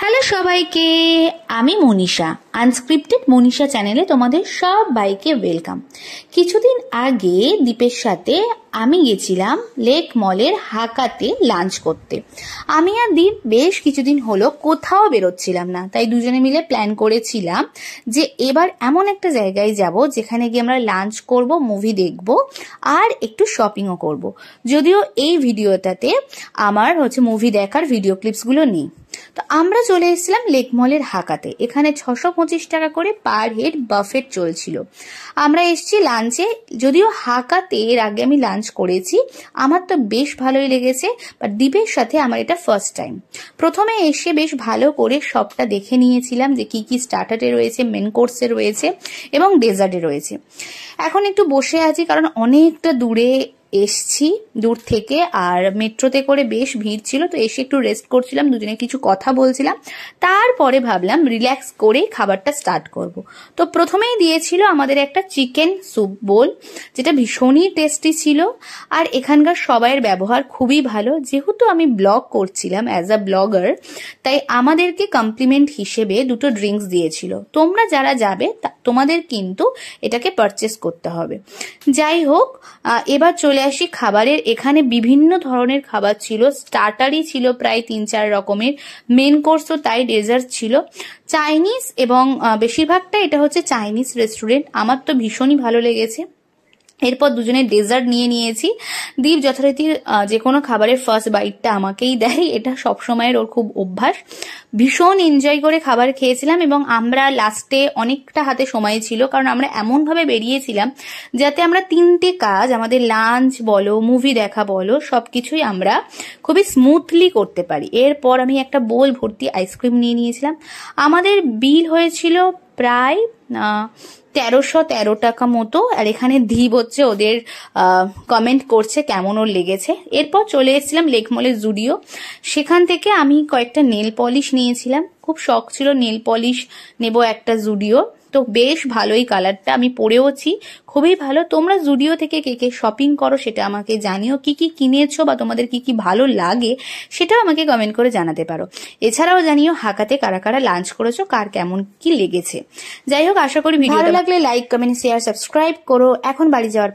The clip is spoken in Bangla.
হ্যালো সবাইকে, আমি মনীষা। আনস্ক্রিপ্টেড মনীষা চ্যানেলে তোমাদের সবাইকে ওয়েলকাম। কিছুদিন আগে দীপের সাথে আমি গেছিলাম লেক মলের হাকাতে লাঞ্চ করতে। আমি আর দীপ বেশ কিছুদিন হলো কোথাও বেরোচ্ছিলাম না, তাই দুজনে মিলে প্ল্যান করেছিলাম যে এবার এমন একটা জায়গায় যাব যেখানে গিয়ে আমরা লাঞ্চ করব, মুভি দেখব আর একটু শপিংও করব। যদিও এই ভিডিওটাতে আমার মুভি দেখার ভিডিও ক্লিপসগুলো নেই। তো আমরা চলে এসেছিলাম লেক মলের হাকাতে। এখানে 625 টাকা করে পার হেড বাফেট চলছিল। আমরা এসেছি লাঞ্চে। যদিও হাকাতে এর আগে আমি লাঞ্চ করেছি, আমার তো বেশ ভালোই লেগেছে, বাট দীপের সাথে আমার এটা ফার্স্ট টাইম। প্রথমে এসে বেশ ভালো করে সবটা দেখে নিয়েছিলাম যে কি কি স্টার্টারে রয়েছে, মেন কোর্সে রয়েছে এবং ডেজার্টে রয়েছে। এখন একটু বসে আছি কারণ অনেকটা দূরে এসছি, দূর থেকে, আর মেট্রোতে করে বেশ ভিড় ছিল। তো এসে একটু রেস্ট করছিলাম, দুজনে কিছু কথা বলছিলাম, তারপরে ভাবলাম রিল্যাক্স করে খাবারটা স্টার্ট করব। তো প্রথমেই দিয়েছিল আমাদের একটা চিকেন স্যুপ বোল, যেটা ভীষণই টেস্টি ছিল। আর এখানকার সবাইয়ের ব্যবহার খুবই ভালো। যেহেতু আমি ব্লগ করছিলাম অ্যাজ আ ব্লগার, তাই আমাদেরকে কমপ্লিমেন্ট হিসেবে দুটো ড্রিঙ্কস দিয়েছিল। তোমরা যারা যাবে তোমাদের কিন্তু এটাকে পারচেস করতে হবে। যাই হোক, এবার চলে আসি খাবারের। এখানে বিভিন্ন ধরনের খাবার ছিল, স্টার্টারই ছিল প্রায় 3-4 রকমের, মেন কোর্সও তাই, ডেজার্ট ছিল, চাইনিজ এবং বেশিরভাগটা এটা হচ্ছে চাইনিজ রেস্টুরেন্ট। আমার তো ভীষণই ভালো লেগেছে। এরপর দুজনে ডেজার্ট নিয়ে নিয়েছি। দীপ যথারীতি যে কোনো খাবারের ফার্স্ট বাইটটা আমাকেই দেয়, এটা সবসময়ের ওর খুব অভ্যাস। ভীষণ এনজয় করে খাবার খেয়েছিলাম এবং আমরা লাস্টে অনেকটা হাতে সময় ছিল, কারণ আমরা এমনভাবে বেরিয়েছিলাম যাতে আমরা 3টে কাজ, আমাদের লাঞ্চ বলো, মুভি দেখা বলো, সবকিছুই আমরা খুবই স্মুথলি করতে পারি। এরপর আমি একটা বোল ভর্তি আইসক্রিম নিয়ে নিয়েছিলাম। আমাদের বিল হয়েছিল প্রায় 1313 টাকা মতো। আর এখানে দীপ হচ্ছে ওদের কমেন্ট করছে কেমন ওর লেগেছে। এরপর চলে এসেছিলাম লেক মলের জুডিও। সেখান থেকে আমি কয়েকটা নেল পলিশ নিয়েছিলাম, খুব শখ ছিল নেল পলিশ নেব একটা জুডিও। তো বেশ ভালোই কালারটা, আমি পরেওছি, খুবই ভালো। তোমরা জুডিও থেকে কে কে শপিং করো সেটা আমাকে জানিও, কি কি কিনেছো বা তোমাদের কি কি ভালো লাগে সেটাও আমাকে কমেন্ট করে জানাতে পারো। এছাড়াও জানিও হাকাতে কারা কারা লাঞ্চ করেছো, কার কেমন কি লেগেছে। যাই হোক, আশা করি ভিডিও ভালো লাগলে লাইক, কমেন্ট, শেয়ার, সাবস্ক্রাইব করো। এখন বাড়ি যাওয়ার